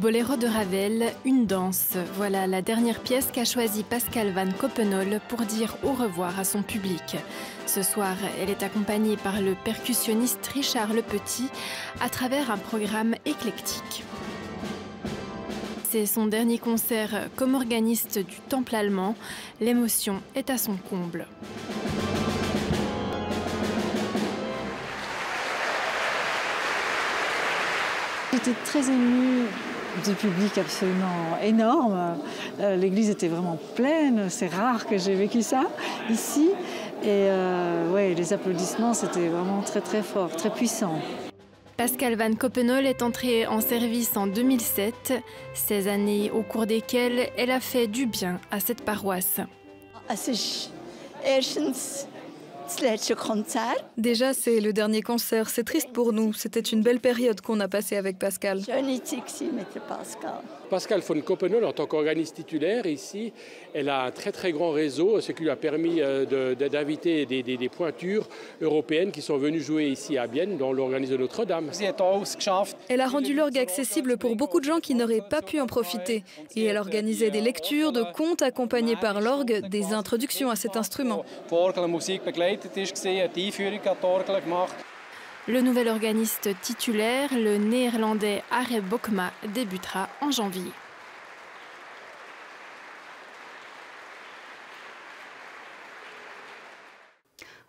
Boléro de Ravel, une danse. Voilà la dernière pièce qu'a choisie Pascale Van Coppenole pour dire au revoir à son public. Ce soir, elle est accompagnée par le percussionniste Richard Lepetit à travers un programme éclectique. C'est son dernier concert comme organiste du Temple allemand. L'émotion est à son comble. J'étais très émue du public absolument énorme. L'église était vraiment pleine. C'est rare que j'ai vécu ça ici. Et ouais, les applaudissements, c'était vraiment très très fort, très puissant. Pascale Van Coppenole est entrée en service en 2007, 16 années au cours desquelles elle a fait du bien à cette paroisse. Déjà, c'est le dernier concert. C'est triste pour nous. C'était une belle période qu'on a passée avec Pascale. Pascale Van Coppenole, en tant qu'organiste titulaire ici, elle a un très très grand réseau, ce qui lui a permis d'inviter des pointures européennes qui sont venues jouer ici à Bienne, dans l'organisme de Notre-Dame. Elle a rendu l'orgue accessible pour beaucoup de gens qui n'auraient pas pu en profiter. Et elle organisait des lectures de contes accompagnés par l'orgue, des introductions à cet instrument. Le nouvel organiste titulaire, le néerlandais Arre Bokma, débutera en janvier.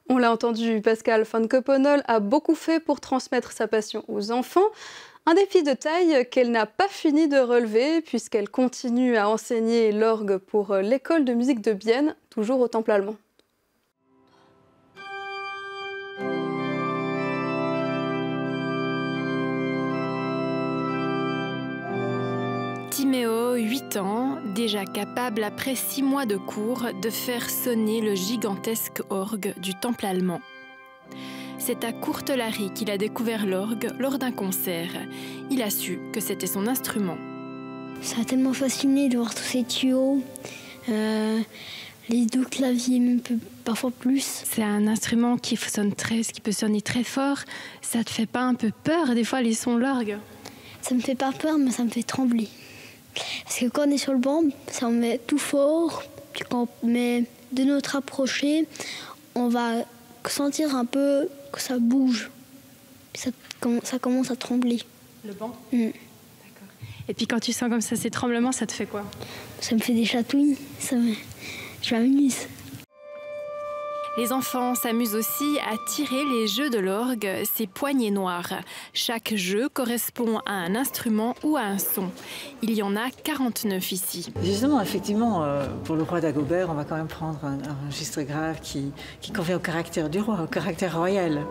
On l'a entendu, Pascale Van Coppenole a beaucoup fait pour transmettre sa passion aux enfants. Un défi de taille qu'elle n'a pas fini de relever puisqu'elle continue à enseigner l'orgue pour l'école de musique de Bienne, toujours au Temple allemand. Timéo, 8 ans, déjà capable après 6 mois de cours de faire sonner le gigantesque orgue du Temple allemand. C'est à Courtelary qu'il a découvert l'orgue lors d'un concert. Il a su que c'était son instrument. Ça a tellement fasciné de voir tous ces tuyaux, les 2 claviers, même parfois plus. C'est un instrument qui peut sonner très fort. Ça te fait pas un peu peur des fois les sons de l'orgue? Ça me fait pas peur, mais ça me fait trembler. Parce que quand on est sur le banc, ça me met tout fort. Puis quand on met de notre rapproché, on va sentir un peu que ça bouge. Puis ça commence à trembler. Le banc? D'accord. Et puis quand tu sens comme ça ces tremblements, ça te fait quoi? Ça me fait des chatouilles. Je m'amuse. Les enfants s'amusent aussi à tirer les jeux de l'orgue, ces poignées noires. Chaque jeu correspond à un instrument ou à un son. Il y en a 49 ici. Justement, effectivement, pour le roi d'Agobert, on va quand même prendre un registre grave qui convient au caractère du roi, au caractère royal.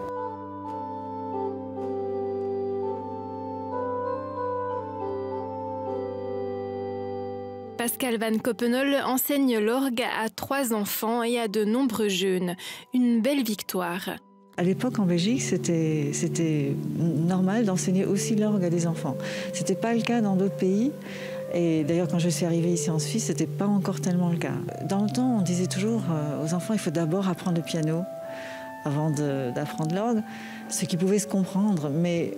Pascale Van Coppenole enseigne l'orgue à 3 enfants et à de nombreux jeunes. Une belle victoire. À l'époque, en Belgique, c'était normal d'enseigner aussi l'orgue à des enfants. Ce n'était pas le cas dans d'autres pays. Et d'ailleurs, quand je suis arrivée ici en Suisse, ce n'était pas encore tellement le cas. Dans le temps, on disait toujours aux enfants, il faut d'abord apprendre le piano avant d'apprendre l'orgue, ce qui pouvait se comprendre, mais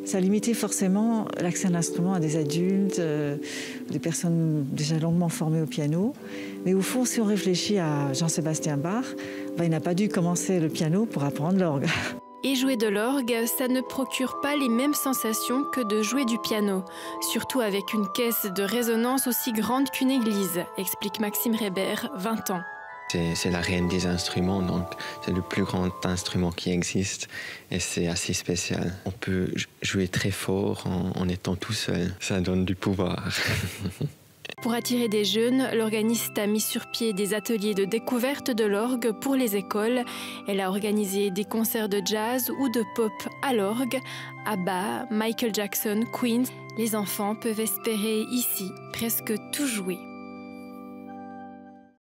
ça limitait forcément l'accès à l'instrument à des adultes, des personnes déjà longuement formées au piano. Mais au fond, si on réfléchit à Jean-Sébastien Bach, il n'a pas dû commencer le piano pour apprendre l'orgue. Et jouer de l'orgue, ça ne procure pas les mêmes sensations que de jouer du piano, surtout avec une caisse de résonance aussi grande qu'une église, explique Maxime Reber, 20 ans. C'est la reine des instruments, donc c'est le plus grand instrument qui existe et c'est assez spécial. On peut jouer très fort en étant tout seul, ça donne du pouvoir. Pour attirer des jeunes, l'organiste a mis sur pied des ateliers de découverte de l'orgue pour les écoles. Elle a organisé des concerts de jazz ou de pop à l'orgue. ABBA, Michael Jackson, Queen. Les enfants peuvent espérer ici presque tout jouer.